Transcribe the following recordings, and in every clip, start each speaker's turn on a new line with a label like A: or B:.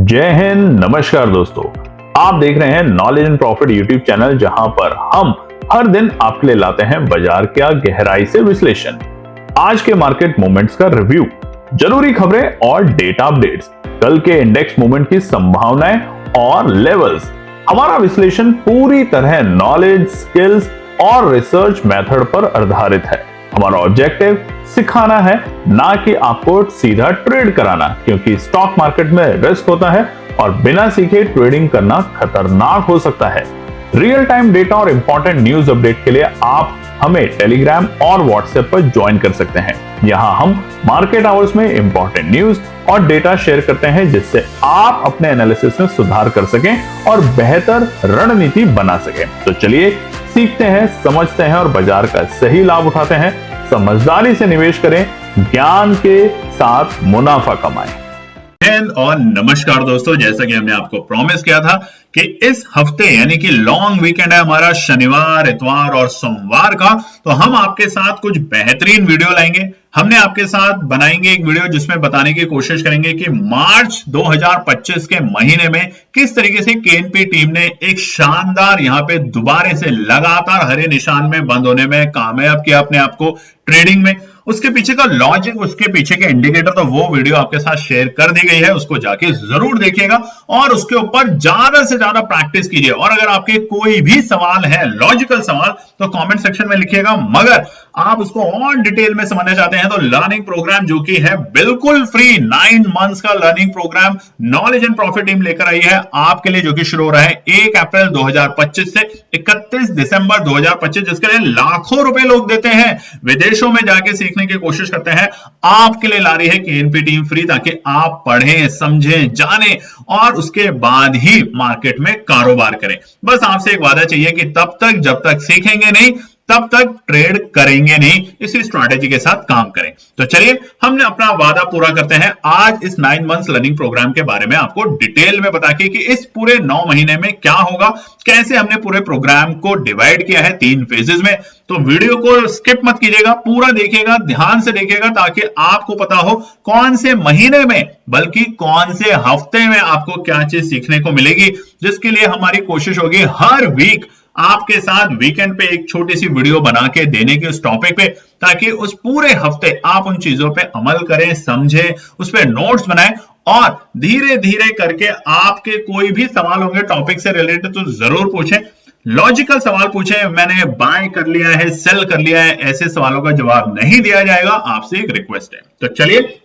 A: जय हिंद, नमस्कार दोस्तों। आप देख रहे हैं knowledge and profit YouTube channel, जहां पर हम हर दिन आपके लिए लाते हैं बाजार का गहराई से विश्लेषण, आज के मार्केट मूवमेंट्स का रिव्यू, जरूरी खबरें और डेटा अपडेट्स, कल के इंडेक्स मूवमेंट की संभावनाएं और लेवल्स। हमारा विश्लेषण पूरी तरह नॉलेज, स्किल्स और रिसर्च मेथड पर आधारित है। हमारा ऑब्जेक्टिव सिखाना है, ना कि आपको सीधा ट्रेड कराना, क्योंकि स्टॉक मार्केट में रिस्क होता है और बिना सीखे ट्रेडिंग करना खतरनाक हो सकता है। रियल टाइम डेटा और इंपॉर्टेंट न्यूज अपडेट के लिए आप हमें टेलीग्राम और व्हाट्सएप पर ज्वाइन कर सकते हैं। यहां हम मार्केट आवर्स में इंपॉर्टेंट न्यूज और डेटा शेयर करते हैं, जिससे आप अपने एनालिसिस में सुधार कर सकें और बेहतर रणनीति बना सकें। तो चलिए सीखते हैं, समझते हैं और बाजार का सही लाभ उठाते हैं। समझदारी से निवेश करें, ज्ञान के साथ मुनाफा कमाएं।
B: और नमस्कार दोस्तों, जैसा कि हमने आपको प्रॉमिस किया था कि इस हफ्ते यानी कि लॉन्ग वीकेंड है हमारा, शनिवार, इतवार और सोमवार का, तो हम आपके साथ कुछ बेहतरीन वीडियो लाएंगे। हमने आपके साथ बनाएंगे एक वीडियो जिसमें बताने की कोशिश करेंगे कि मार्च 2025 के महीने में किस तरीके से केएनपी टीम ने एक शानदार यहां पे दोबारा से लगातार हरे निशान में बंद होने में कामयाब किया अपने आप को ट्रेडिंग में। उसके पीछे का लॉजिक, उसके पीछे के इंडिकेटर, तो वो वीडियो आपके साथ शेयर कर दी गई है, उसको जाके जरूर देखिएगा और उसके ऊपर ज्यादा से ज्यादा प्रैक्टिस कीजिए। और अगर आपके कोई भी सवाल है, लॉजिकल सवाल, तो कमेंट सेक्शन में लिखिएगा। मगर आप उसको और डिटेल में समझना चाहते हैं तो लर्निंग प्रोग्राम जो कि है बिल्कुल फ्री 9 मंथ्स का learning program knowledge and profit team लेकर आई है आपके लिए, जो कि शुरू हो रहा है 1 अप्रैल 2025 से 31 दिसंबर 2025, जिसके लिए लाखों रुपए लोग देते हैं, विदेशों में जाके सीखने की कोशिश करते हैं। आपके लिए ला रही है केएनपी टीम फ्री, ताकि आप पढ़ें, समझें, जानें और उसके बाद ही मार्केट में कारोबार करें। बस आपसे एक वादा चाहिए कि तब तक जब तक सीखेंगे नहीं तब तक ट्रेड करेंगे नहीं। इसी स्ट्रैटेजी के साथ काम करें। तो चलिए हमने अपना वादा पूरा करते हैं आज इस 9 मंथ्स लर्निंग प्रोग्राम के बारे में आपको डिटेल में बता के कि इस पूरे 9 महीने में क्या होगा, कैसे हमने पूरे प्रोग्राम को डिवाइड किया है 3 फेजेस में। तो वीडियो को स्किप मत कीजिएगा, पूरा देखिएगा, ध्यान से देखिएगा, ताकि आपको पता हो कौन से महीने में बल्कि कौन से हफ्ते में आपको क्या चीज सीखने को मिलेगी, जिसके लिए हमारी कोशिश होगी हर वीक आपके साथ वीकेंड पे एक छोटी सी वीडियो बना के देने की उस टॉपिक पे, ताकि उस पूरे हफ्ते आप उन चीजों पे अमल करें, समझें, उस पे नोट्स बनाएं और धीरे धीरे करके आपके कोई भी सवाल होंगे टॉपिक से रिलेटेड तो जरूर पूछें। लॉजिकल सवाल पूछें, मैंने बाय कर लिया है, सेल कर लिया है, ऐसे सवालों का जवाब नहीं दिया जाएगा। आपसे एक रिक्वेस्ट है। तो चलिए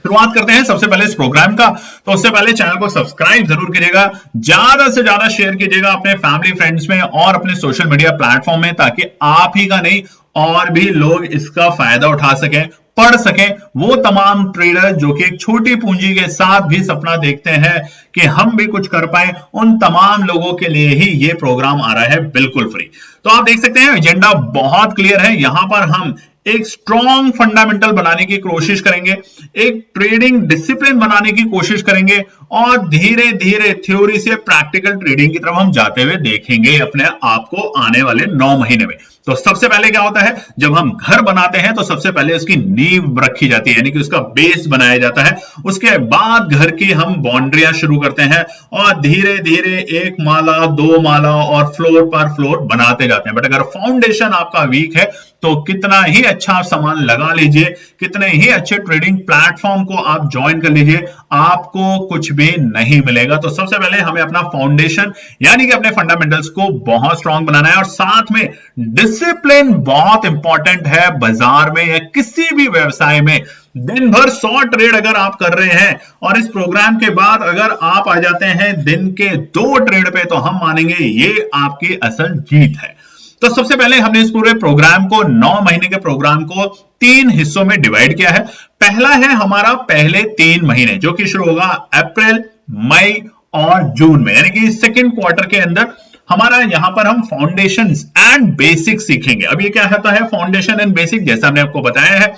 B: शुरुआत करते हैं सबसे पहले इस प्रोग्राम का। तो उससे पहले चैनल को सब्सक्राइब जरूर कीजिएगा, ज्यादा से ज्यादा शेयर कीजिएगा अपने फैमिली फ्रेंड्स में और अपने सोशल मीडिया प्लेटफॉर्म में, ताकि आप ही का नहीं और भी लोग इसका फायदा उठा सकें, पढ़ सकें। वो तमाम ट्रेडर जो कि एक छोटी पूंजी के साथ भी सपना देखते हैं कि हम भी कुछ कर पाए, उन तमाम लोगों के लिए ही ये प्रोग्राम आ रहा है बिल्कुल फ्री। तो आप देख सकते हैं एजेंडा बहुत क्लियर है। यहां पर हम एक स्ट्रॉन्ग फंडामेंटल बनाने की कोशिश करेंगे, एक ट्रेडिंग डिसिप्लिन बनाने की कोशिश करेंगे और धीरे धीरे थ्योरी से प्रैक्टिकल ट्रेडिंग की तरफ हम जाते हुए देखेंगे अपने आप को आने वाले 9 महीने में। तो सबसे पहले क्या होता है, जब हम घर बनाते हैं तो सबसे पहले उसकी नींव रखी जाती है, यानी कि उसका बेस बनाया जाता है। उसके बाद घर की हम बाउंड्रियां शुरू करते हैं और धीरे धीरे 1 माला, 2 माला और फ्लोर पर फ्लोर बनाते जाते हैं। बट अगर फाउंडेशन आपका वीक है तो कितना ही अच्छा सामान लगा लीजिए, कितने ही अच्छे ट्रेडिंग प्लेटफॉर्म को आप ज्वाइन कर लीजिए, आपको कुछ भी नहीं मिलेगा। तो सबसे पहले हमें अपना फाउंडेशन यानी कि अपने फंडामेंटल्स को बहुत स्ट्रांग बनाना है और साथ में डिसिप्लिन बहुत इंपॉर्टेंट है। बाजार में या किसी भी व्यवसाय में दिन भर 100 ट्रेड अगर आप कर रहे हैं और इस प्रोग्राम के बाद अगर आप आ जाते हैं दिन के 2 ट्रेड पे, तो हम मानेंगे ये आपकी असल जीत है। तो सबसे पहले हमने इस पूरे प्रोग्राम को 9 महीने के प्रोग्राम को 3 हिस्सों में डिवाइड किया है। पहला है हमारा पहले 3 महीने, जो कि शुरू होगा अप्रैल, मई और जून में, यानी कि सेकेंड क्वार्टर के अंदर हमारा यहां पर हम फाउंडेशंस एंड बेसिक्स सीखेंगे। अब ये क्या होता है फाउंडेशन एंड बेसिक, जैसा हमने आपको बताया है,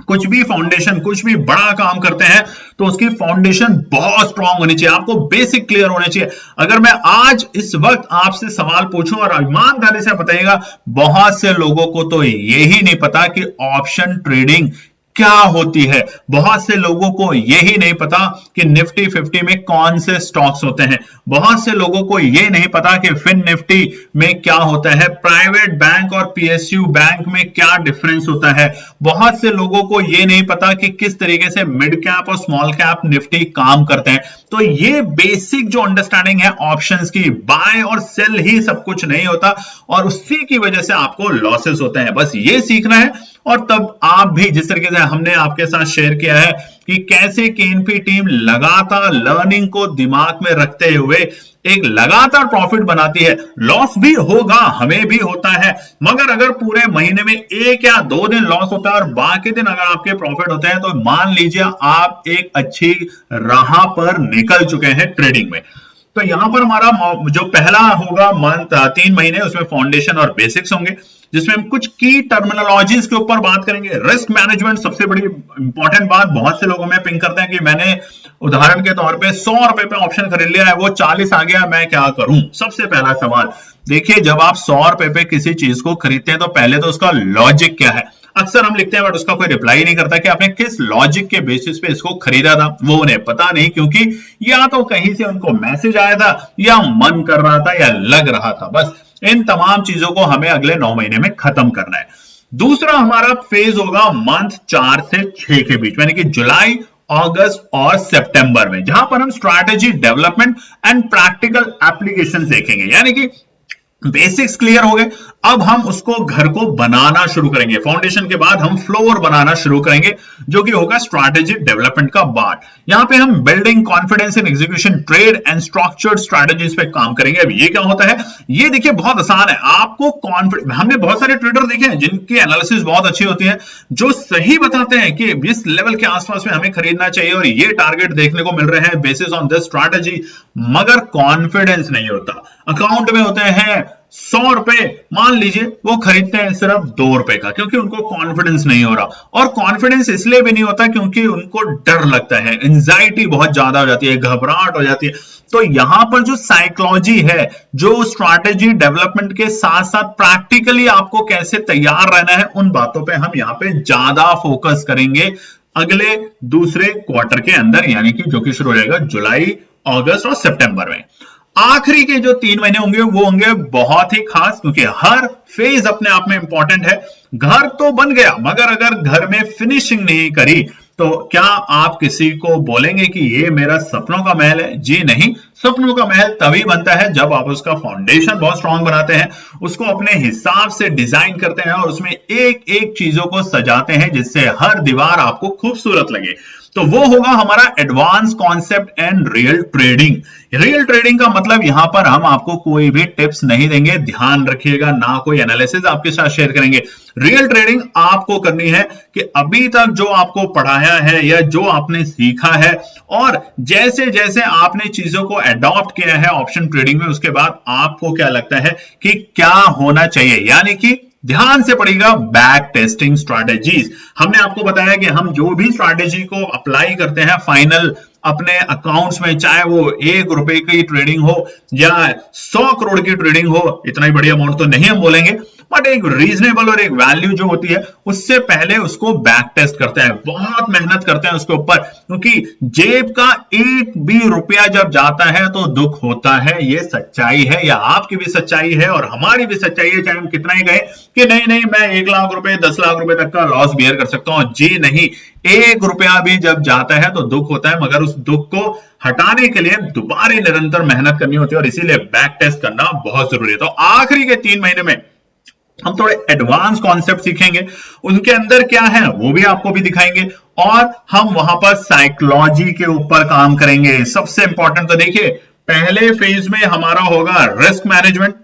B: कुछ भी फाउंडेशन, कुछ भी बड़ा काम करते हैं तो उसकी फाउंडेशन बहुत स्ट्रांग होनी चाहिए, आपको बेसिक क्लियर होने चाहिए। अगर मैं आज इस वक्त आपसे सवाल पूछूं और ईमानदारी से बताइएगा, बहुत से लोगों को तो यही नहीं पता कि ऑप्शन ट्रेडिंग क्या होती है। बहुत से लोगों को यही नहीं पता कि निफ्टी 50 में कौन से स्टॉक्स होते हैं। बहुत से लोगों को यह नहीं पता कि फिन निफ्टी में क्या होता है, प्राइवेट बैंक और पीएसयू बैंक में क्या डिफरेंस होता है। बहुत से लोगों को यह नहीं पता कि किस तरीके से मिड कैप और स्मॉल कैप निफ्टी काम करते हैं। तो ये बेसिक जो अंडरस्टैंडिंग है ऑप्शंस की, बाय और सेल ही सब कुछ नहीं होता और उसी की वजह से आपको लॉसेस होते हैं। बस ये सीखना है और तब आप भी, जिस तरीके से हमने आपके साथ शेयर किया है कि कैसे केएनपी टीम लगातार लर्निंग को दिमाग में रखते हुए एक लगातार प्रॉफिट बनाती है। लॉस भी होगा, हमें भी होता है, मगर अगर पूरे महीने में 1 या 2 दिन लॉस होता है और बाकी दिन अगर आपके प्रॉफिट होते हैं तो मान लीजिए आप एक अच्छी राह पर निकल चुके हैं ट्रेडिंग में। तो यहां पर हमारा जो पहला होगा मंथ 3 महीने, उसमें फाउंडेशन और बेसिक्स होंगे, जिसमें हम कुछ की टर्मिनोलॉजीज के ऊपर बात करेंगे। रिस्क मैनेजमेंट सबसे बड़ी इंपॉर्टेंट बात। बहुत से लोग हमें पिंग करते हैं कि मैंने उदाहरण के तौर पे 100 रुपए पे ऑप्शन खरीद लिया है, वो 40 आ गया, मैं क्या करूं। सबसे पहला सवाल देखिए, जब आप 100 रुपए पे किसी चीज को खरीदते हैं तो पहले तो उसका लॉजिक क्या है। अक्सर हम लिखते हैं बट उसका कोई रिप्लाई नहीं करता कि आपने किस लॉजिक के बेसिस पे इसको खरीदा था। वो उन्हें पता नहीं, क्योंकि या तो कहीं से उनको मैसेज आया था या मन कर रहा था या लग रहा था। बस इन तमाम चीजों को हमें अगले 9 महीने में खत्म करना है। दूसरा हमारा फेज होगा मंथ 4 से 6 के बीच, यानी कि जुलाई, अगस्त और सितंबर में, जहां पर हम strategy development and practical application देखेंगे। यानी कि बेसिक्स क्लियर हो गए, अब हम उसको घर को बनाना शुरू करेंगे। फाउंडेशन के बाद हम फ्लोर बनाना शुरू करेंगे, जो कि होगा स्ट्रैटेजी डेवलपमेंट का पार्ट। यहां पे हम building confidence in execution, trade and structured strategies पे काम करेंगे। अब ये क्या होता है, ये देखिए बहुत आसान है। आपको कॉन्फिडेंस, हमने बहुत सारे ट्रेडर देखे हैं जिनकी एनालिसिस बहुत अच्छी होती है, जो सही बताते हैं कि इस लेवल के आसपास में हमें खरीदना चाहिए और ये टारगेट देखने को मिल रहे हैं बेसिस ऑन दिस स्ट्रैटेजी, मगर कॉन्फिडेंस नहीं होता। अकाउंट में होते हैं 100 रुपए, मान लीजिए वो खरीदते हैं सिर्फ 2 रुपए का, क्योंकि उनको कॉन्फिडेंस नहीं हो रहा। और कॉन्फिडेंस इसलिए भी नहीं होता क्योंकि उनको डर लगता है, एंजाइटी बहुत ज्यादा हो जाती है, घबराहट हो जाती है। तो यहां पर जो साइकोलॉजी है, जो स्ट्रैटेजी डेवलपमेंट के साथ साथ प्रैक्टिकली आपको कैसे तैयार रहना है, उन बातों पे हम यहां पे ज्यादा फोकस करेंगे अगले दूसरे क्वार्टर के अंदर, यानी कि जो कि शुरू हो जाएगा जुलाई, अगस्त और सितंबर में। आखिरी के जो 3 महीने होंगे वो होंगे बहुत ही खास, क्योंकि हर फेज अपने आप में इंपॉर्टेंट है। घर तो बन गया, मगर अगर घर में फिनिशिंग नहीं करी तो क्या आप किसी को बोलेंगे कि ये मेरा सपनों का महल है? जी नहीं। सपनों का महल तभी बनता है जब आप उसका फाउंडेशन बहुत स्ट्रांग बनाते हैं, उसको अपने हिसाब से डिजाइन करते हैं और उसमें एक एक चीजों को सजाते हैं जिससे हर दीवार आपको खूबसूरत लगे। तो वो होगा हमारा advance concept and real trading. Real trading का मतलब यहां पर हम आपको कोई भी टिप्स नहीं देंगे, ध्यान रखिएगा, ना कोई एनालिसिस आपके साथ शेयर करेंगे। रियल ट्रेडिंग आपको करनी है कि अभी तक जो आपको पढ़ाया है या जो आपने सीखा है और जैसे जैसे आपने चीजों को एडॉप्ट किया है ऑप्शन ट्रेडिंग में, उसके बाद आपको क्या लगता है कि क्या होना चाहिए। यानी कि ध्यान से पढ़िएगा, बैक टेस्टिंग स्ट्रैटेजीज। हमने आपको बताया कि हम जो भी स्ट्रैटेजी को अप्लाई करते हैं फाइनल अपने अकाउंट्स में, चाहे वो 1 रुपए की ट्रेडिंग हो या 100 करोड़ की ट्रेडिंग हो, इतना ही बड़ी अमाउंट तो नहीं हम बोलेंगे, बट एक रीजनेबल और एक वैल्यू जो होती है उससे पहले उसको बैक टेस्ट करते हैं, बहुत मेहनत करते हैं उसके ऊपर, क्योंकि जेब का 1 भी रुपया जब जाता है तो दुख होता है। ये सच्चाई है, या आपकी भी सच्चाई है और हमारी भी सच्चाई है, चाहे हम कितना ही कहें कि नहीं नहीं मैं 1 लाख रुपए 10 लाख रुपए तक का लॉस बियर कर सकता हूं। जी नहीं, 1 रुपया भी जब जाता है तो दुख होता है, मगर उस दुख को हटाने के लिए दोबारा निरंतर मेहनत करनी होती है और इसीलिए बैक टेस्ट करना बहुत जरूरी है। तो आखिरी के 3 महीने में हम थोड़े एडवांस कॉन्सेप्ट सीखेंगे, उनके अंदर क्या है वो भी आपको भी दिखाएंगे और हम वहां पर साइकोलॉजी के ऊपर काम करेंगे। सबसे इंपॉर्टेंट तो देखिए, पहले फेज में हमारा होगा रिस्क मैनेजमेंट,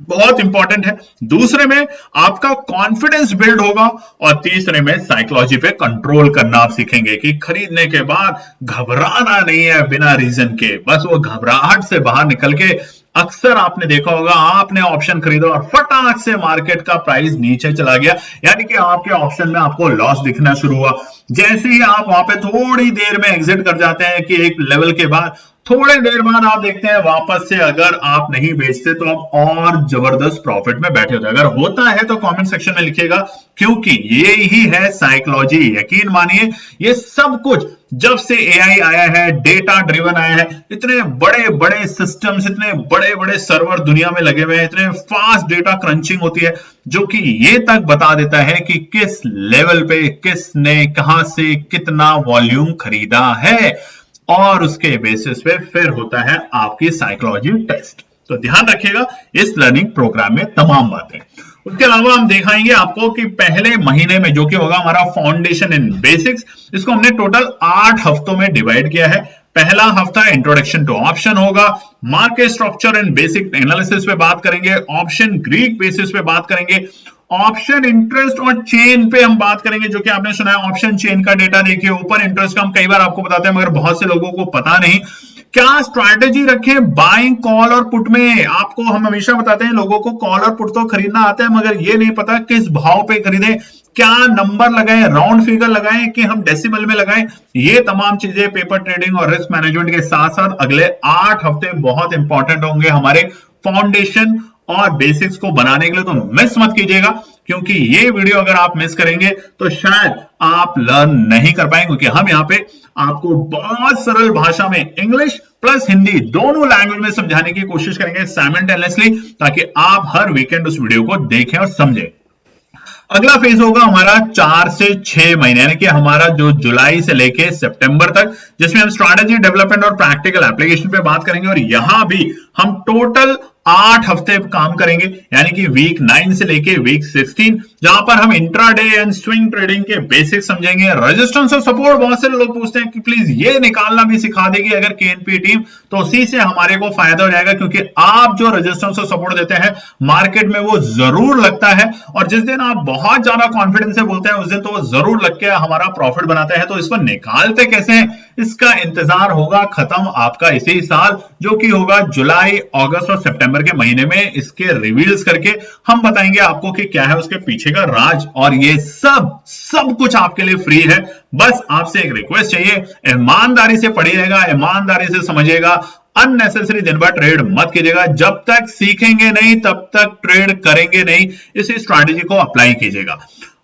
B: बहुत इंपॉर्टेंट है। दूसरे में आपका कॉन्फिडेंस बिल्ड होगा और तीसरे में साइकोलॉजी पे कंट्रोल करना आप सीखेंगे कि खरीदने के बाद घबराना नहीं है बिना रीजन के, बस वो घबराहट से बाहर निकल के अक्सर आपने देखा होगा, आपने ऑप्शन खरीदा और फटाक से मार्केट का प्राइस नीचे चला गया, यानी कि आपके ऑप्शन में आपको लॉस दिखना शुरू हुआ। जैसे ही आप वहां पे थोड़ी देर में एग्जिट कर जाते हैं कि एक लेवल के बाद, थोड़ी देर बाद आप देखते हैं वापस से अगर आप नहीं बेचते तो आप और जबरदस्त प्रॉफिट में बैठे होते हैं। अगर होता है तो कमेंट सेक्शन में लिखिएगा, क्योंकि ये ही है साइकोलॉजी। यकीन मानिए, ये सब कुछ जब से एआई आया है, डेटा ड्रिवन आया है, इतने बड़े बड़े सिस्टम्स, इतने बड़े बड़े सर्वर दुनिया में लगे हुए हैं, इतने फास्ट डेटा क्रंचिंग होती है जो कि ये तक बता देता है कि किस लेवल पे किसने कहां से कितना वॉल्यूम खरीदा है, और उसके बेसिस पे फिर होता है आपकी साइकोलॉजी टेस्ट। तो ध्यान रखिएगा इस लर्निंग प्रोग्राम में तमाम बातें। उसके अलावा हम दिखाएंगे आपको कि पहले महीने में जो कि होगा हमारा फाउंडेशन इन बेसिक्स, इसको हमने टोटल 8 हफ्तों में डिवाइड किया है। पहला हफ्ता इंट्रोडक्शन टू ऑप्शन होगा, market structure and basic analysis पे बात करेंगे, ऑप्शन ग्रीक बेसिस पे बात करेंगे, ऑप्शन इंटरेस्ट और चेन पे हम बात करेंगे, जो कि आपने सुना है ऑप्शन चेन का डेटा देखिए, ओपन इंटरेस्ट का हम कई बार आपको बताते हैं मगर बहुत से लोगों को पता नहीं। क्या स्ट्रैटेजी रखें बाइंग कॉल और पुट में, आपको हम हमेशा बताते हैं लोगों को कॉल और पुट तो खरीदना आता है मगर ये नहीं पता किस भाव पे खरीदें, क्या नंबर लगाएं, राउंड फिगर लगाएं कि हम डेसिमल में लगाएं। ये तमाम चीजें पेपर ट्रेडिंग और रिस्क मैनेजमेंट के साथ साथ अगले 8 हफ्ते बहुत इंपॉर्टेंट होंगे हमारे फाउंडेशन और बेसिक्स को बनाने के लिए। तो मिस मत कीजिएगा, क्योंकि ये वीडियो अगर आप मिस करेंगे तो शायद आप लर्न नहीं कर पाएंगे, क्योंकि हम यहाँ पे आपको बहुत सरल भाषा में इंग्लिश प्लस हिंदी दोनों लैंग्वेज में समझाने की कोशिश करेंगे साइमल्टेनियसली, ताकि आप हर वीकेंड उस वीडियो को देखें और समझें। अगला फेज होगा हमारा 4 से 6 महीने, यानी कि हमारा जो जुलाई से लेके सितंबर तक, जिसमें हम स्ट्रैटेजी डेवलपमेंट और प्रैक्टिकल एप्लीकेशन पे बात करेंगे। और यहां भी हम टोटल 8 हफ्ते काम करेंगे, यानी कि वीक 9 से लेके वीक 16, जहां पर हम इंट्राडे एंड स्विंग ट्रेडिंग के बेसिक समझेंगे। रेजिस्टेंस और सपोर्ट, बहुत से लोग पूछते हैं कि प्लीज ये निकालना भी सिखा देगी अगर केएनपी टीम, तो उसी से हमारे को फायदा हो जाएगा, क्योंकि आप जो रेजिस्टेंस और सपोर्ट देते हैं मार्केट में वो जरूर लगता है, और जिस दिन आप बहुत ज्यादा कॉन्फिडेंस से बोलते हैं उस दिन तो वो जरूर लग के हमारा प्रॉफिट बनाता है। तो इसको निकालते कैसे हैं, इसका इंतजार होगा खत्म आपका इसी साल, जो कि होगा जुलाई, अगस्त और सितंबर के महीने में। इसके रिवील्स करके हम बताएंगे आपको कि क्या है उसके पीछे का राज, और ये सब कुछ आपके लिए फ्री है। बस आपसे एक रिक्वेस्ट चाहिए, ईमानदारी से पढ़िएगा, ईमानदारी से समझिएगा, अननेसेसरी दिन भर ट्रेड मत कीजिएगा। जब तक सीखेंगे नहीं तब तक ट्रेड करेंगे नहीं। इसी स्ट्रैटेजी को अप्लाई कीजिएगा।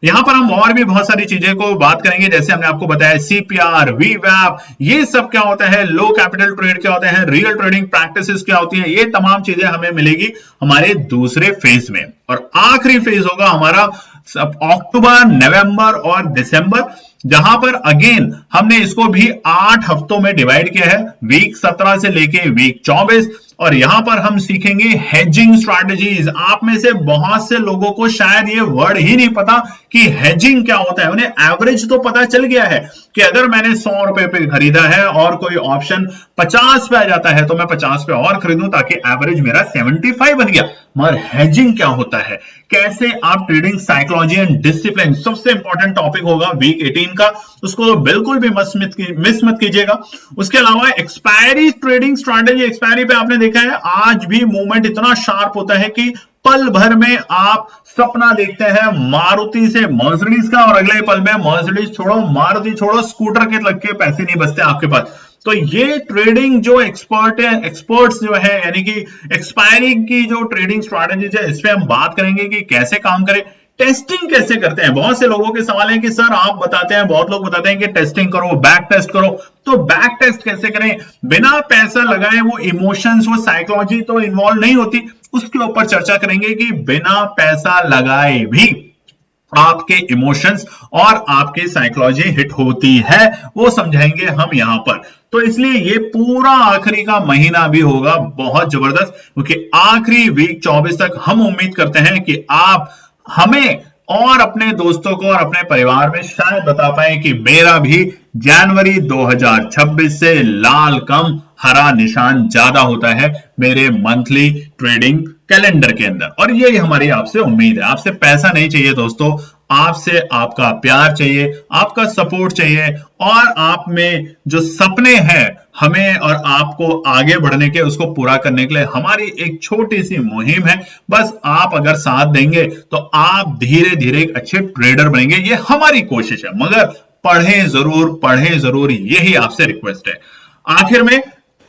B: यहां पर हम और भी बहुत सारी चीजें को बात करेंगे, जैसे हमने आपको बताया सीपीआर, वीवैप, ये सब क्या होता है, लो कैपिटल ट्रेड क्या होता है, रियल ट्रेडिंग प्रैक्टिसेस क्या होती हैं, ये तमाम चीजें हमें मिलेगी हमारे दूसरे फेज में। और आखिरी फेज होगा हमारा अक्टूबर, नवंबर और दिसंबर, जहां पर अगेन हमने इसको भी 8 हफ्तों में डिवाइड किया है, वीक 17 से लेके वीक 24। और यहां पर हम सीखेंगे हेजिंग स्ट्रैटेजीज। आप में से बहुत से लोगों को शायद ये वर्ड ही नहीं पता कि हेजिंग क्या होता है। उन्हें एवरेज तो पता चल गया है कि अगर मैंने 100 रुपए पे खरीदा है और कोई ऑप्शन 50 पे आ जाता है तो मैं 50 पे और खरीदूं ताकि एवरेज मेरा 75 बन गया। मगर हेजिंग क्या होता है, कैसे आप ट्रेडिंग साइकोलॉजी एंड डिसिप्लिन, सबसे इंपॉर्टेंट टॉपिक होगा वीक 18 का, उसको तो बिल्कुल भी मिस मत कीजिएगा। उसके अलावा एक्सपायरी ट्रेडिंग स्ट्रैटेजी, एक्सपायरी पे आपने देखा है आज भी मूवमेंट इतना शार्प होता है कि पल भर में आप सपना देखते हैं मारुति से मर्सिडीज का, और अगले पल में मर्सिडीज छोड़ो, मारुति छोड़ो, स्कूटर के लग के पैसे नहीं बचते आपके पास। तो ये ट्रेडिंग जो एक्सपर्ट्स जो है, यानी कि एक्सपायरी की जो ट्रेडिंग स्ट्रैटेजीज है, इस पे हम बात करेंगे कि कैसे काम करें, टेस्टिंग कैसे करते हैं। बहुत से लोगों के सवाल है कि सर आप बताते हैं, बहुत लोग बताते हैं कि टेस्टिंग करो, बैक टेस्ट करो, तो बैक टेस्ट कैसे करें बिना पैसा लगाए। वो इमोशंस, वो साइकोलॉजी तो इन्वॉल्व नहीं होती, उसके ऊपर चर्चा करेंगे कि बिना पैसा लगाए भी आपके इमोशंस और आपकी साइकोलॉजी हिट होती है, वो समझाएंगे हम यहां पर। तो इसलिए ये पूरा आखिरी का महीना भी होगा बहुत जबरदस्त, क्योंकि आखिरी वीक 24 तक हम उम्मीद करते हैं कि आप हमें और अपने दोस्तों को और अपने परिवार में शायद बता पाए कि मेरा भी जनवरी 2026 से लाल कम हरा निशान ज्यादा होता है मेरे मंथली ट्रेडिंग कैलेंडर के अंदर। और यही हमारी आपसे उम्मीद है। आपसे पैसा नहीं चाहिए दोस्तों, आपसे आपका प्यार चाहिए, आपका सपोर्ट चाहिए, और आप में जो सपने हैं हमें और आपको आगे बढ़ने के, उसको पूरा करने के लिए हमारी एक छोटी सी मुहिम है। बस आप अगर साथ देंगे तो आप धीरे धीरे एक अच्छे ट्रेडर बनेंगे, ये हमारी कोशिश है। मगर पढ़ें जरूर, यही आपसे रिक्वेस्ट है। आखिर में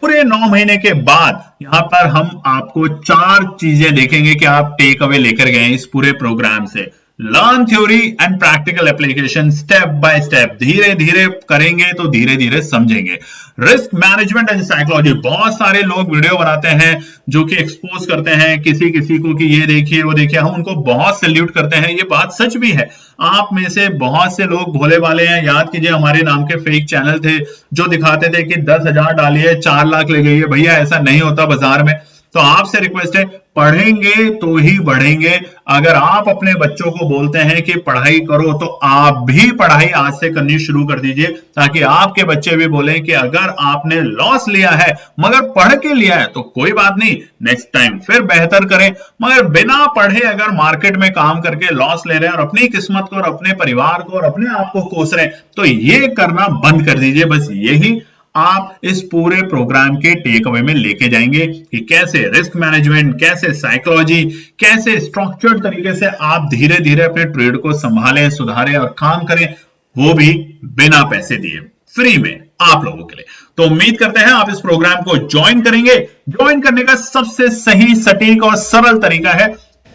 B: पूरे 9 महीने के बाद यहां पर हम आपको 4 चीजें देखेंगे कि आप टेक अवे लेकर गए इस पूरे प्रोग्राम से। Learn theory and practical application, step by step, धीरे धीरे करेंगे तो धीरे धीरे समझेंगे। रिस्क मैनेजमेंट एंड साइकोलॉजी, बहुत सारे लोग वीडियो बनाते हैं जो कि एक्सपोज करते हैं किसी किसी को कि ये देखिए वो देखिए, हम उनको बहुत सैल्यूट करते हैं, ये बात सच भी है। आप में से बहुत से लोग भोले वाले हैं। याद कीजिए हमारे नाम के फेक चैनल थे जो दिखाते थे कि 10,000 डालिए 4 लाख ले जाइए। भैया ऐसा नहीं होता बाजार में। तो आपसे रिक्वेस्ट है, पढ़ेंगे तो ही बढ़ेंगे। अगर आप अपने बच्चों को बोलते हैं कि पढ़ाई करो तो आप भी पढ़ाई आज से करनी शुरू कर दीजिए, ताकि आपके बच्चे भी बोलें कि अगर आपने लॉस लिया है मगर पढ़ के लिया है तो कोई बात नहीं, नेक्स्ट टाइम फिर बेहतर करें। मगर बिना पढ़े अगर मार्केट में काम करके लॉस ले रहे हैं और अपनी किस्मत को और अपने परिवार को और अपने आप को कोस रहे हैं, तो ये करना बंद कर दीजिए। बस यही आप इस पूरे प्रोग्राम के टेक अवे में लेके जाएंगे कि कैसे रिस्क मैनेजमेंट, कैसे साइकोलॉजी, कैसे स्ट्रक्चर्ड तरीके से आप धीरे धीरे अपने ट्रेड को संभालें, सुधारें और काम करें, वो भी बिना पैसे दिए, फ्री में आप लोगों के लिए। तो उम्मीद करते हैं आप इस प्रोग्राम को ज्वाइन करेंगे। ज्वाइन करने का सबसे सही, सटीक और सरल तरीका है,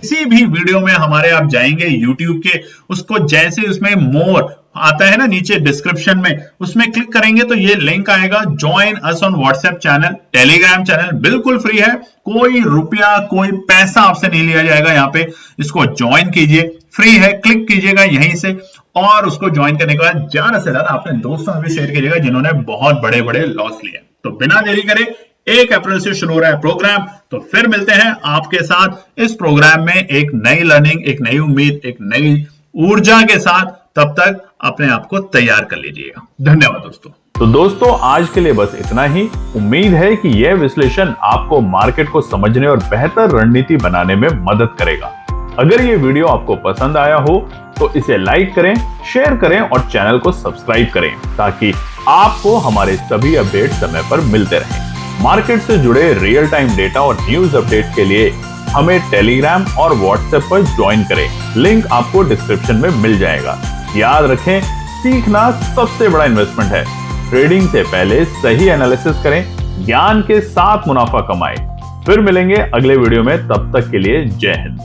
B: किसी भी वीडियो में हमारे आप जाएंगे YouTube के, उसको जैसे उसमें मोर आता है ना नीचे डिस्क्रिप्शन में, उसमें क्लिक करेंगे तो ये लिंक आएगा, join us on WhatsApp channel, Telegram channel, बिल्कुल फ्री है, कोई रुपया कोई पैसा आपसे नहीं लिया जाएगा। यहाँ पे इसको ज्वाइन कीजिए, फ्री है, क्लिक कीजिएगा यहीं से और उसको ज्वाइन करने के बाद ज्यादा से ज्यादा अपने दोस्तों में भी शेयर कीजिएगा जिन्होंने बहुत बड़े बड़े लॉस लिए। तो बिना देरी करे 1 अप्रैल से शुरू हो रहा है प्रोग्राम, तो फिर मिलते हैं आपके साथ इस प्रोग्राम में एक नई लर्निंग, एक नई उम्मीद, एक नई ऊर्जा के साथ। तब तक अपने आप को तैयार कर लीजिएगा। धन्यवाद दोस्तों।
A: तो दोस्तों आज के लिए बस इतना ही। उम्मीद है कि यह विश्लेषण आपको मार्केट को समझने और बेहतर रणनीति बनाने में मदद करेगा। अगर ये वीडियो आपको पसंद आया हो तो इसे लाइक करें, शेयर करें और चैनल को सब्सक्राइब करें, ताकि आपको हमारे सभी अपडेट समय पर मिलते रहें। मार्केट से जुड़े रियल टाइम डेटा और न्यूज अपडेट के लिए हमें टेलीग्राम और व्हाट्सएप पर ज्वाइन करें, लिंक आपको डिस्क्रिप्शन में मिल जाएगा। याद रखें, सीखना सबसे बड़ा इन्वेस्टमेंट है। ट्रेडिंग से पहले सही एनालिसिस करें, ज्ञान के साथ मुनाफा कमाएं। फिर मिलेंगे अगले वीडियो में, तब तक के लिए जय हिंद।